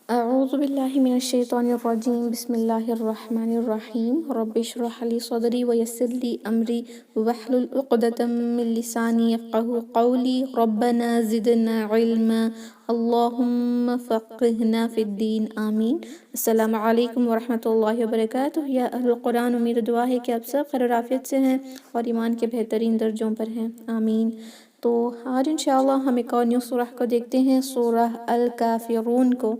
أعوذ بالله من الشيطان الرجيم بسم الله الرحمن الرحيم رب اشرح لي صدري ويسر لي أمري واحلل عقدة من لساني يفقه قولي ربنا زدنا علما اللهم فقهنا في الدين آمین۔ السلام علیکم ورحمۃ اللہ وبرکاتہ۔ یا اہل القرآن، امید دعا ہے کہ آپ سب خیر و عافیت سے ہیں اور ایمان کے بہترین درجوں پر ہیں، آمین۔ تو آج انشاءاللہ ہم ایک اور نیو سورہ کو دیکھتے ہیں، سورہ الکافرون کو۔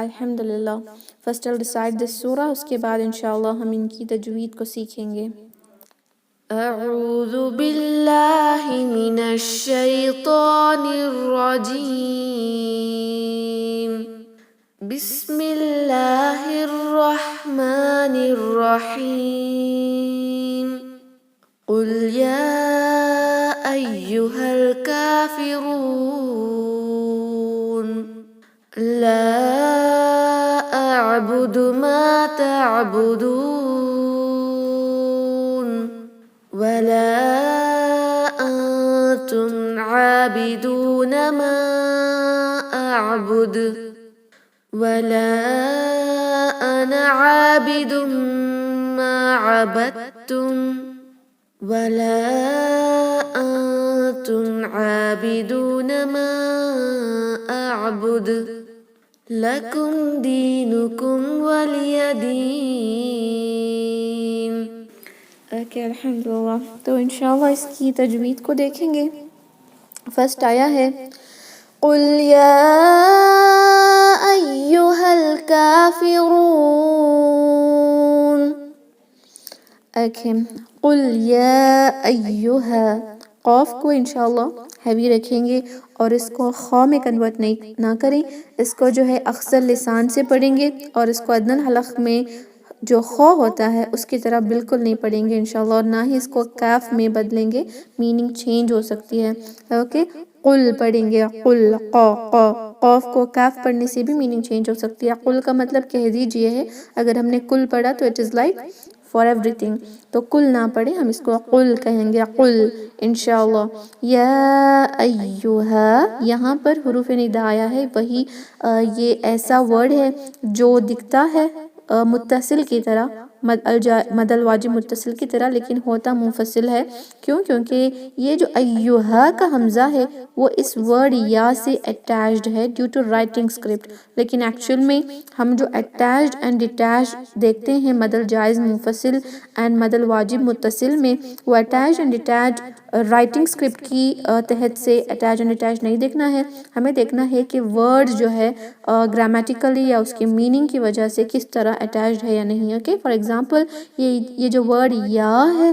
الحمدللہ، فرسٹ I'll recite this سورہ، اس کے بعد انشاءاللہ ہم ان کی تجوید کو سیکھیں گے۔ اعوذ باللہ من الشیطان الرجیم، بسم اللہ الرحمن الرحیم، قل یا ایہا الکافرون لا اعبد ما تعبدون ولا انتم عابدون ما اعبد ولا انا عابد ما عبدتم ولا انتم عابدون ما اعبد لکم دینکم ولی دین۔ اوکے، الحمدللہ۔ تو انشاءاللہ اس کی تجوید کو دیکھیں گے۔ فرسٹ آیا ہے قل یا ایہا الکافرون۔ اوکے، قل یا ایہا، قاف کو انشاءاللہ ہیوی رکھیں گے اور اس کو خا میں کنورٹ نہ کریں، اس کو جو ہے اخصر لسان سے پڑھیں گے اور اس کو ادنی الحلق میں جو خا ہوتا ہے اس کی طرح بالکل نہیں پڑھیں گے انشاءاللہ، اور نہ ہی اس کو کاف میں بدلیں گے، میننگ چینج ہو سکتی ہے۔ اوکے، قل پڑھیں گے، قل، قا، قاف کو کاف پڑھنے سے بھی میننگ چینج ہو سکتی ہے۔ قل کا مطلب کہہ دیجئے ہے، اگر ہم نے کل پڑھا تو it is like for every thing, تو کل نہ پڑھیں، ہم اس کو قل کہیں گے، قل انشاءاللہ۔ یا ایہا، یہاں پر حروف ندا آیا ہے، وہی یہ ایسا ورڈ ہے جو دکھتا ہے متصل کی طرح، مد الواجب متصل کی طرح، لیکن ہوتا منفصل ہے۔ کیوں؟ کیونکہ یہ جو ایہا کا حمزہ ہے وہ اس ورڈ یا سے اٹیچڈ ہے ڈیو ٹو رائٹنگ اسکرپٹ، لیکن ایکچوئل میں ہم جو اٹیچڈ اینڈ ڈیٹیچڈ دیکھتے ہیں مد الجائز منفصل اینڈ مد الواجب متصل میں، وہ attached and detached writing script کی تحت سے اٹیچ اینڈ ڈیٹیچ نہیں دیکھنا ہے، ہمیں دیکھنا ہے کہ ورڈ جو ہے گرامیٹیکلی یا اس کے میننگ کی وجہ سے کس طرح اٹیچڈ ہے یا نہیں۔ اوکے، فار ایگزامپل یہ جو ورڈ یا ہے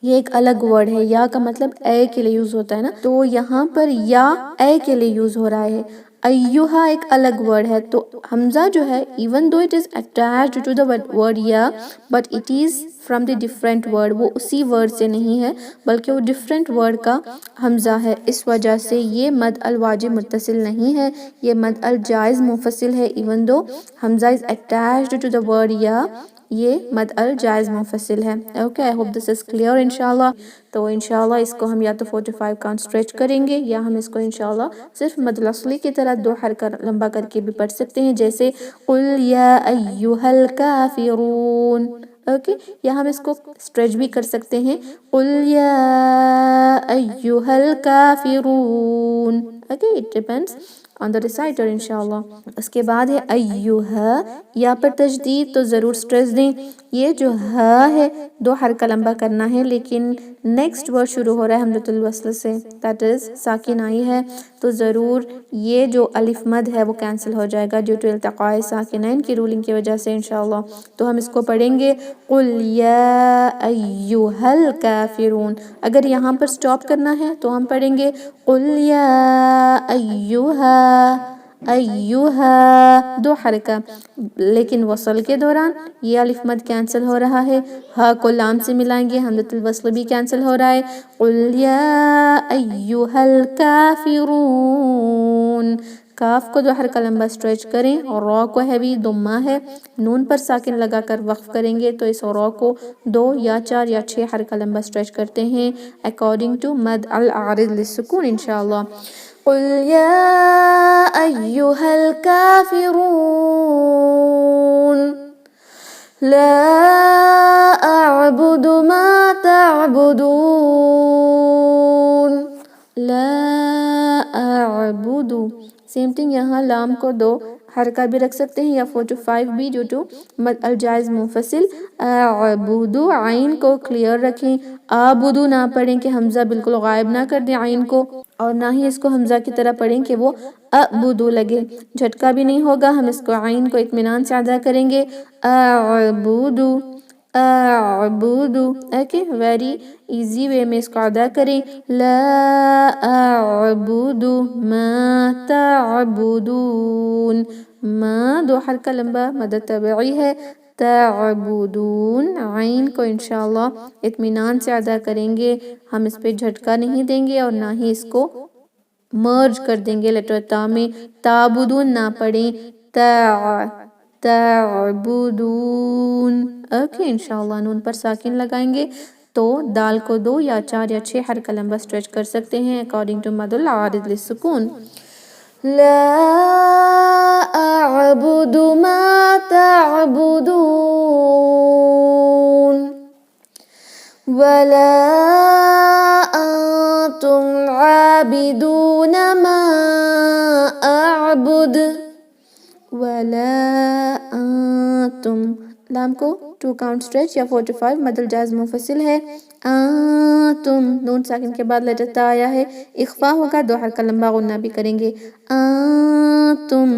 یہ ایک الگ ورڈ ہے، یا کا مطلب اے کے لیے یوز ہوتا ہے نا، تو یہاں پر یا اے کے لیے یوز ہو رہا ہے۔ ایہا ایک الگ ورڈ ہے، تو حمزہ جو ہے even though it is attached to the word یا but it is from the different word، وہ اسی ورڈ سے نہیں ہے بلکہ وہ ڈیفرنٹ ورڈ کا حمزہ ہے، اس وجہ سے یہ مد الواجب متصل نہیں ہے، یہ مد الجائز منفصل ہے even though Hamza is attached to the word یا، یہ مد الجائز منفصل ہے۔ Okay, I hope this is clear انشاءاللہ۔ تو انشاءاللہ اس کو ہم یا تو 45 کاؤنٹ اسٹریچ کریں گے یا ہم اس کو انشاءاللہ صرف مد الاصلی کی طرح 2 حرکہ لمبا کر کے بھی پڑھ سکتے ہیں، جیسے قل یا ایہا الکافرون۔ اوکے، یا ہم اس کو اسٹریچ بھی کر سکتے ہیں، قل یا ایہا الکافرون۔ Okay, it depends on the reciter انشاءاللہ۔ اس کے بعد ہے ایہا، یا پر تجدید تو ضرور اسٹریس دیں، یہ جو ہا ہے 2 حرکہ لمبا کرنا ہے، لیکن نیکسٹ ورڈ شروع ہو رہا ہے حمزۃ الوصل سے، that is ساکن آئی ہے، تو ضرور یہ جو الف مد ہے وہ کینسل ہو جائے گا ڈیو ٹو التقاء ساکنین کی رولنگ کی وجہ سے انشاءاللہ۔ تو ہم اس کو پڑھیں گے قل یا ایہا الکافرون۔ اگر یہاں پر سٹاپ کرنا ہے تو ہم پڑھیں گے قل یا ایہا ایہا، 2 حرکہ، لیکن وصل کے دوران یہ الف مد کینسل ہو رہا ہے، ہا کو لام سے ملائیں گے، حمزۃ الوصل بھی کینسل ہو رہا ہے، قل یا ایہا الکافرون۔ کاف کو 2 حرکہ لمبا اسٹریچ کریں اور را کو ہیوی ضمہ ہے، نون پر ساکن لگا کر وقف کریں گے تو اس را کو 2 یا 4 یا 6 حرکہ لمبا اسٹریچ کرتے ہیں اکارڈنگ ٹو مد العارض للسکون انشاءاللہ۔ قل يا أيها الكافرون لا أعبد ما تعبدون لا أعبد سیم تھنگ یہاں لام کو دو حرکہ بھی رکھ سکتے ہیں یا 4 to 5 بھی ڈیو ٹو مد الجائز منفصل. اعبدو عین کو کلیئر رکھیں, آبدو نہ پڑھیں کہ حمزہ بالکل غائب نہ کر دیں عین کو, اور نہ ہی اس کو حمزہ کی طرح پڑھیں کہ وہ اعبدو لگے, جھٹکا بھی نہیں ہوگا. ہم اس کو عین کو اطمینان سے ادا کریں گے اعبدو اعبدو. اوکے, ویری ایزی وے میں اس کو ادا کریں. لا اعبد ما تعبدون, ما دو حرکہ لمبا مد طبعی ہے, تعبدون عین کو انشاءاللہ اطمینان سے ادا کریں گے. ہم اس پہ جھٹکا نہیں دیں گے اور نہ ہی اس کو مرج کر دیں گے لیٹر تا میں. تعبدون نہ پڑھیں, تعبدون. اوکے, انشاءاللہ نون پر ساکن لگائیں گے تو دال کو 2 یا 4 یا 6 حرکہ لمبا سٹریچ کر سکتے ہیں اکارڈنگ ٹو مد العارض للسکون. لا أعبد ما تعبدون ولا أنتم عابدون ما أعبد ولا أنتم. لام کو 2 count stretch یا 4 to 5 مد الجائز منفصل ہے. انتم نون ساکن کے بعد لیٹر تا آیا ہے, اخفا ہوگا, 2 حرکہ لمبا غنہ بھی کریں گے. انتم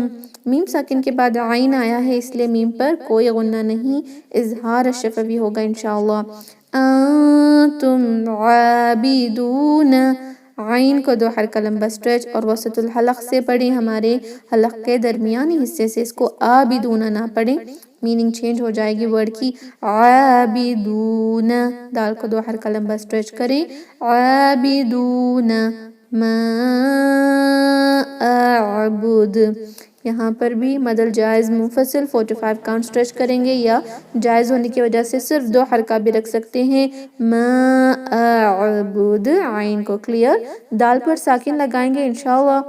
میم ساکن کے بعد عین آیا ہے اس لیے میم پر کوئی غنہ نہیں, اظہار الشفوی ہوگا انشاءاللہ. انتم عابدون عین کو 2 حرکہ لمبا سٹریچ اور وسط الحلق سے پڑھیں, ہمارے حلق کے درمیانی حصے سے. اس کو عابدون نہ پڑھیں, میننگ چینج ہو جائے گی ورڈ کی. عابدون دال کو 2 حرکہ لمبا سٹریچ کریں. عابدون ما اعبد, یہاں پر بھی مد الجائز منفصل 4 to 5 count سٹریچ کریں گے یا جائز ہونے کی وجہ سے صرف 2 حرکہ بھی رکھ سکتے ہیں. ما اعبد عین کو کلیئر, دال پر ساکن لگائیں گے انشاءاللہ.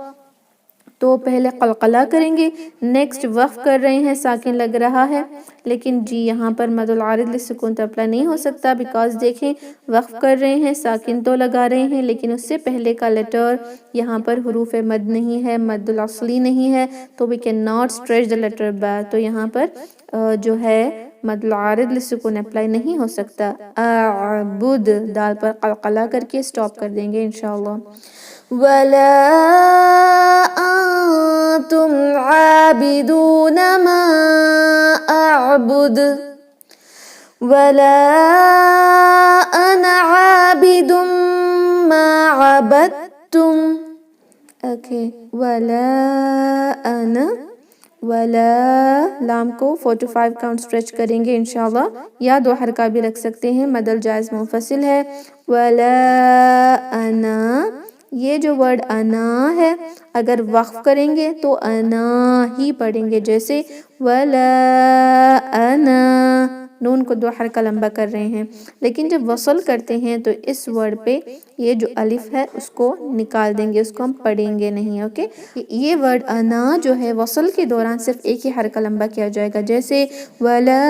تو پہلے قلقلہ کریں گے, نیکسٹ وقف کر رہے ہیں, ساکن لگ رہا ہے لیکن جی یہاں پر مد العارض للسکون تو اپلائی نہیں ہو سکتا بیکاز دیکھیں وقف کر رہے ہیں, ساکن تو لگا رہے ہیں لیکن اس سے پہلے کا لیٹر یہاں پر حروف مد نہیں ہے, مد الاصلی نہیں ہے, تو we cannot stretch the letter back. تو یہاں پر جو ہے مد العارض للسکون اپلائی نہیں ہو سکتا. اعبد دال پر قلقلہ کر کے سٹاپ کر دیں گے انشاءاللہ. ولا أنتم عابدون ما أعبد ولا أنا عابد ما عبدتم. اوکے, ولا أنا ولا لام کو 4 to 5 count سٹریچ کریں گے انشاءاللہ یا 2 حرکہ بھی رکھ سکتے ہیں, مد الجائز منفصل ہے. ولا أنا, یہ جو ورڈ انا ہے اگر وقف کریں گے تو انا ہی پڑھیں گے, جیسے ولا انا, نون کو 2 حرکہ لمبا کر رہے ہیں, لیکن جب وصل کرتے ہیں تو اس ورڈ پہ یہ جو الف ہے اس کو نکال دیں گے, اس کو ہم پڑھیں گے نہیں. اوکے, یہ ورڈ انا جو ہے وصل کے دوران صرف ایک ہی حرکہ لمبا کیا جائے گا, جیسے ولا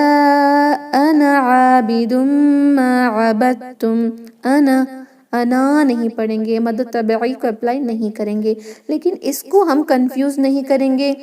انا عابد ما عبدتم. انا نہیں پڑھیں گے, مد طبعی کو اپلائی نہیں کریں گے. لیکن اس کو ہم کنفیوز نہیں کریں گے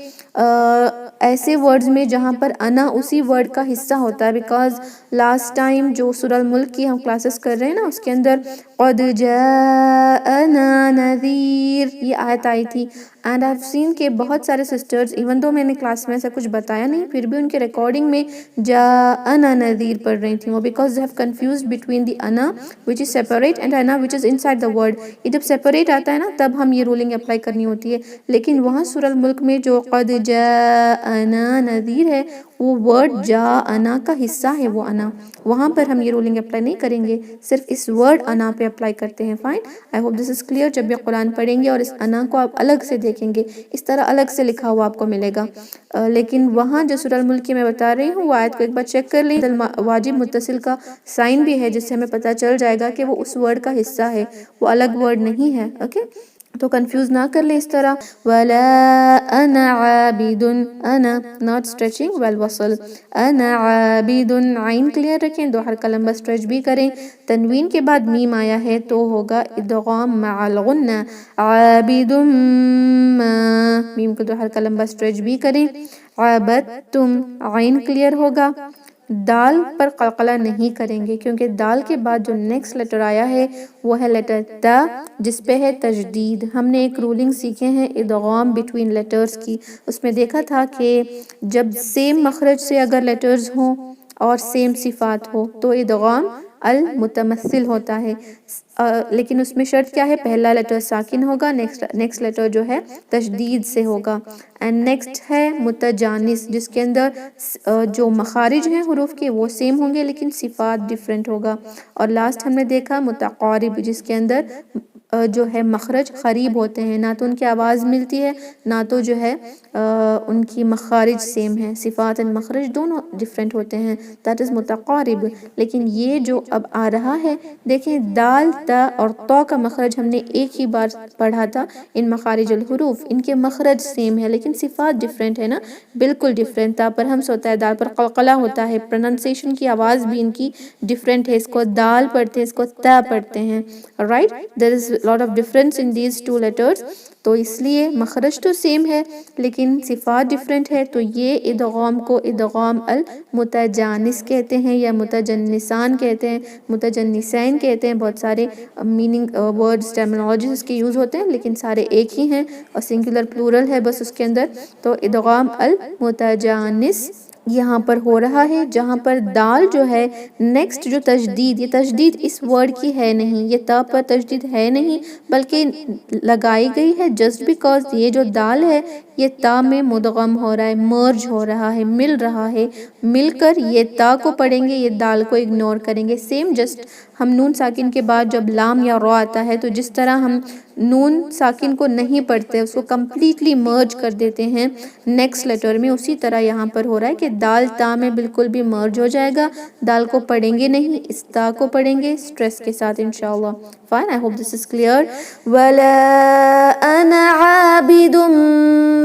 ایسے ورڈز میں جہاں پر انا اسی ورڈ کا حصہ ہوتا ہے, بیکاز لاسٹ ٹائم جو سورہ الملک کی ہم کلاسز کر رہے ہیں نا, اس کے اندر قد جاءنا نذیر یہ آیت آئی تھی. اینڈ آئی ہیو سین کہ بہت سارے سسٹرز ایون دو میں نے کلاس میں ایسا کچھ بتایا نہیں پھر بھی ان کے ریکارڈنگ میں جاءنا نذیر پڑھ رہی تھیں وہ, because they have confused between the ana which is separate and ana which is inside the word. یہ جب سیپریٹ آتا ہے نا تب ہم یہ رولنگ اپلائی کرنی ہوتی ہے, لیکن وہاں سورہ الملک میں جو قد جاءنا نذیر ہے وہ ورڈ جاءنا کا حصہ ہے, وہ انا, وہاں پر ہم یہ رولنگ اپلائی نہیں کریں گے, صرف اس ورڈ انا پہ اپلائی کرتے ہیں. Fine, I hope this is clear. جب بھی قرآن پڑھیں گے اور اس انا کو آپ الگ سے دیکھیں گے اس طرح الگ سے لکھا ہوا آپ کو ملے گا, لیکن وہاں جو سورہ الملک کی میں بتا رہی ہوں وہ آیت کو ایک بار چیک کر لیں. واجب متصل کا سائن بھی ہے جس سے ہمیں پتہ چل جائے گا کہ وہ اس ورڈ کا حصہ ہے, وہ الگ ورڈ نہیں ہے. اوکے, تو کنفیوز نہ کر لیں اس طرح. ولا انا عابد، انا not stretching والوصل، انا عابد، عین کلیئر رکھیں، دو حرکہ لمبا اسٹریچ بھی کریں. تنوین کے بعد میم آیا ہے تو ہوگا ادغام مع الغنہ، عابد ما، میم کو دو حرکہ لمبا اسٹریچ بھی کریں. عابدتم، عین کلیئر ہوگا. دال پر قلقلہ نہیں کریں گے کیونکہ دال کے بعد جو نیکسٹ لیٹر آیا ہے وہ ہے لیٹر تا، جس پہ ہے تجدید. ہم نے ایک رولنگ سیکھے ہیں ادغام بٹوین لیٹرز کی، اس میں دیکھا تھا کہ جب سیم مخرج سے اگر لیٹرز ہوں اور سیم صفات ہو تو ادغام المتمثل ہوتا ہے. لیکن اس میں شرط کیا ہے؟ پہلا لیٹر ساکن ہوگا، نیکسٹ لیٹر جو ہے تشدید سے ہوگا. اینڈ نیکسٹ ہے متجانس، جس کے اندر جو مخارج ہیں حروف کے وہ سیم ہوں گے لیکن صفات ڈیفرنٹ ہوگا. اور لاسٹ ہم نے دیکھا متقارب، جس کے اندر جو ہے مخرج قریب ہوتے ہیں، نہ تو ان کی آواز ملتی ہے نہ تو جو ہے ان کی مخارج سیم ہیں، صفات and مخرج دونوں ڈیفرنٹ ہوتے ہیں، that is متقارب. لیکن یہ جو اب آ رہا ہے، دیکھیں دال تا اور تو کا مخرج ہم نے ایک ہی بار پڑھا تھا. ان مخارج الحروف ان کے مخرج سیم ہے لیکن صفات ڈیفرنٹ ہے نا، بالکل ڈیفرنٹ. تا پر ہمس ہوتا ہے، دال پر قلقلہ ہوتا ہے، پروننسیشن کی آواز بھی ان کی ڈیفرنٹ ہے، اس کو دال پڑھتے ہیں اس کو تا پڑھتے ہیں. Right, there is a lot of difference in these two letters. تو اس لیے مخرج تو سیم ہے لیکن صفات ڈیفرنٹ ہے، تو یہ ادغام کو ادغام المتجانس کہتے ہیں یا متجنسان کہتے ہیں، متجنسین کہتے ہیں. بہت سارے میننگ ورڈز ٹرمینالوجیز اس کے یوز ہوتے ہیں لیکن سارے ایک ہی ہیں اور سنگولر پلورل ہے بس اس کے اندر. تو ادغام المتجانس یہاں پر ہو رہا ہے جہاں پر دال جو ہے نیکسٹ جو تجدید، یہ تجدید اس ورڈ کی ہے نہیں، یہ تا پر تجدید ہے نہیں بلکہ لگائی گئی ہے جسٹ بیکاز یہ جو دال ہے یہ تا میں مدغم ہو رہا ہے، مرج ہو رہا ہے، مل رہا ہے. مل کر یہ تا کو پڑھیں گے، یہ دال کو اگنور کریں گے. سیم جسٹ ہم نون ساکن کے بعد جب لام یا را آتا ہے تو جس طرح ہم نون ساکن کو نہیں پڑھتے، اس کو کمپلیٹلی مرج کر دیتے ہیں نیکسٹ لیٹر میں، اسی طرح یہاں پر ہو رہا ہے کہ دال تا میں بالکل بھی مرج ہو جائے گا. دال کو پڑھیں گے نہیں، اس تا کو پڑھیں گے سٹریس کے ساتھ انشاءاللہ. Fine, I hope this is clear. وَلَا أَنَا عَابِدٌ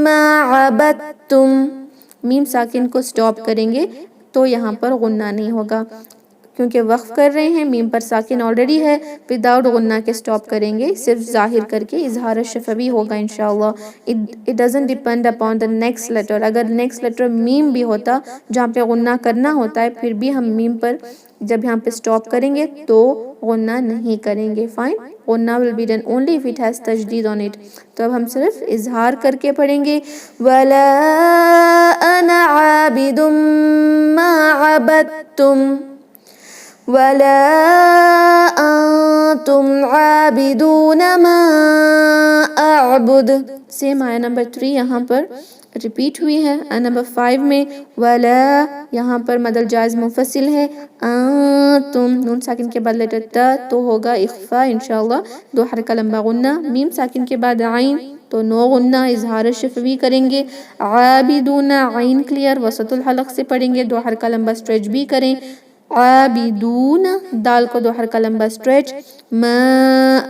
مَا عَبَدتُّمْ، میم ساکن کو سٹاپ کریں گے تو یہاں پر غنہ نہیں ہوگا کیونکہ وقف کر رہے ہیں، میم پر ساکن آلریڈی ہے، وداؤٹ غنہ کے سٹاپ کریں گے، صرف ظاہر کر کے اظہار شفوی ہوگا انشاءاللہ. It doesn't depend upon the next letter. اگر نیکسٹ لیٹر میم بھی ہوتا جہاں پہ غنہ کرنا ہوتا ہے پھر بھی ہم میم پر جب یہاں پہ سٹاپ کریں گے تو غنہ نہیں کریں گے. فائن، غنہ will be done only if it has تجدید on it. تو اب ہم صرف اظہار کر کے پڑھیں گے. وَلَا أَنَا عَابِدٌ مَا عَبَدتُّمْ وَلَا أَنْتُمْ عَابِدُونَ مَا أَعْبُدُ. سیم آیا نمبر 3 یہاں پر ریپیٹ ہوئی ہے. نمبر 5 میں وَلَا یہاں پر مد الجائز منفصل ہے. انتم نون ساکن کے بعد لیٹر تا تو ہوگا اخفا انشاءاللہ، دو حرکہ لمبا غنہ. میم ساکن کے بعد عین تو نو غنہ اظہار شفوی کریں گے. عابدون عین کلیئر وسط الحلق سے پڑھیں گے، دو حرکہ لمبا سٹریچ بھی کریں. عابدون دال کو دو حرکہ لمبا سٹریچ. ما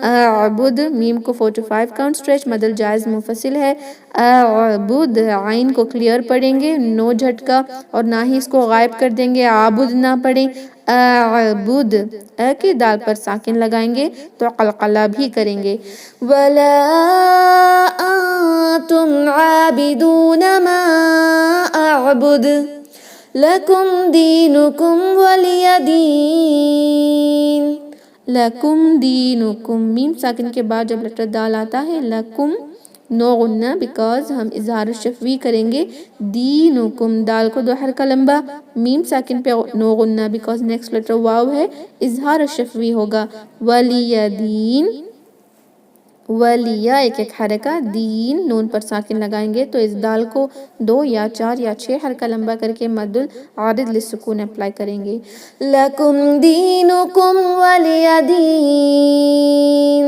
اعبد میم کو 4 to 5 کاؤنٹ سٹریچ، مد الجائز منفصل ہے. اعبد عین کو کلیئر پڑھیں گے، نو جھٹکا، اور نہ ہی اس کو غائب کر دیں گے، عابد نہ پڑھیں. اعبد اے کی دال پر ساکن لگائیں گے تو قلقلہ بھی کریں گے. وَلَا أَنْتُمْ عَابِدُونَ مَا أَعْبُدُ لَكُمْ دِينُكُمْ وَلِيَ دِينِ. لَكُمْ دِينُكُمْ میم ساکن کے بعد جب لیٹر دال آتا ہے لَكُمْ نو غنہ بیکاز ہم اظہار شفوی کریں گے. دینکم دال کو دو حرکہ لمبا، میم ساکن پہ نو غنہ بیکاز نیکسٹ لیٹر واو ہے، اظہار شفوی ہوگا. وَلِيَ دِين ولیہ ایک ایک حرکہ، دین نون پر ساکن لگائیں گے تو اس دال کو 2 یا 4 یا 6 حرکہ لمبا کر کے مد العارض للسکون اپلائی کریں گے. لَكُمْ دِينُكُمْ وَلِيَ دِين.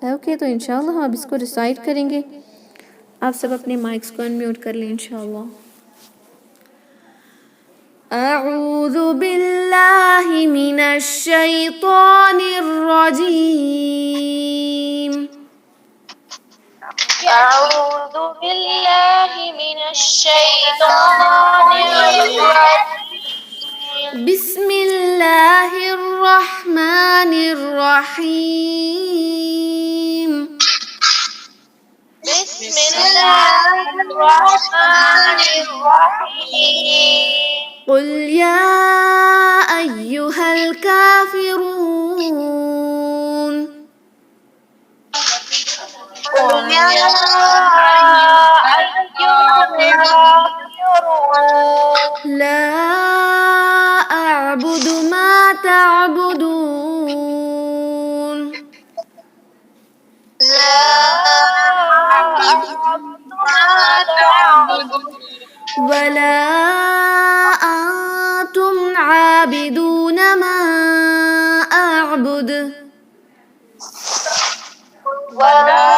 اوکے، تو انشاءاللہ اب اس کو ریسائٹ کریں گے. آپ سب اپنے مائکس کو انمیوٹ کر لیں انشاءاللہ. اعوذ باللہ من الشیطان الرجیم. أعوذ بالله من الشيطان الرجيم. بسم الله الرحمن الرحيم. بسم الله الرحمن الرحيم. قل يا أيها الكافرون. قل يا أيها الكافرون. لا أعبد ما تعبدون. لا أعبد ما تعبدون. ولا أنتم عابدون ما أعبد. ولا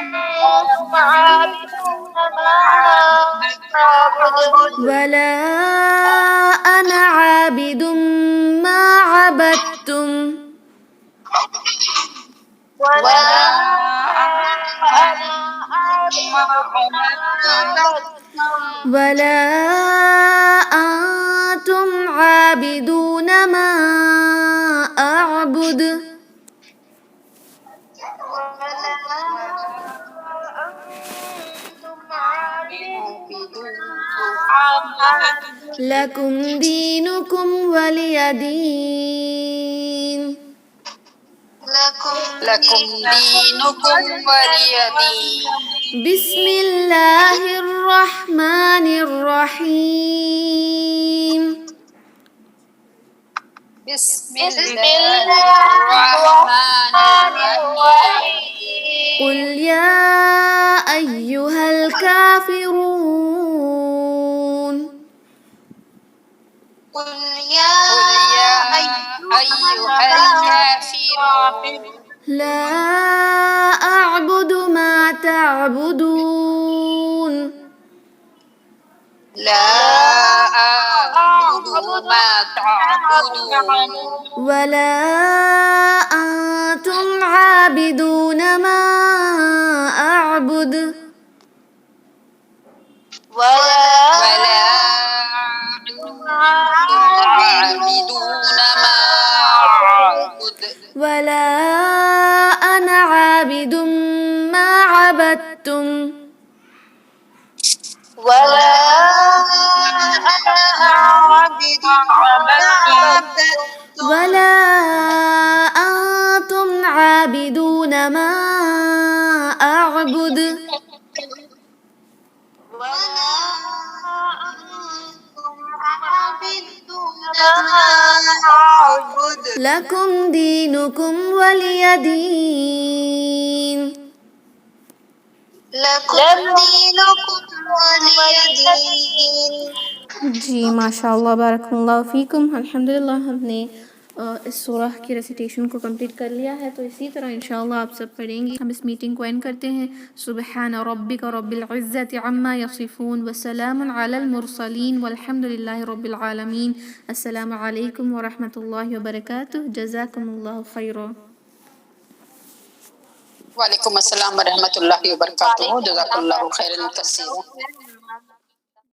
أنتم عابدون ما أعبد. ولا أنا عابد ما عبدتم. ولا أنا عابد ما عبدتم. ولا أنتم عابدون ما أعبد. لكم دينكم ولي دين. لكم دينكم ولي دين. بسم الله الرحمن الرحيم. بسم الله الرحمن الرحيم. قل يا أيها الكافرون. قل يا أيها الكافرون. لا أعبد ما تعبدون. لا أعبد ما تعبدون. ولا أنتم عابدون ما أعبد. ولا أنتم عابدون ما أعبد. ولا أنا عابد ما عبدتم. ولا أنا عابد ما عبدتم. ولا أنتم عابدون ما أعبد. ولا أنتم عابدون ما أعبد. لكم دينكم ولي دين. لكم دينكم ولي دين. جی ماشاء اللہ بارک اللہ فیکم. الحمدللہ ہم نے اس سورہ کی ریسیٹیشن کو کمپلیٹ کر لیا ہے، تو اسی طرح انشاءاللہ آپ سب پڑھیں گے. ہم اس میٹنگ کو اینڈ کرتے ہیں. سبحان ربک رب العزت عما یصفون وسلام علی المرسلین والحمد للہ رب العالمین. السلام علیکم ورحمۃ اللہ وبرکاتہ. جزاکم اللہ خیرا. وعلیکم السلام ورحمۃ اللہ وبرکاتہ. جزاک اللہ خیرا کثیرا.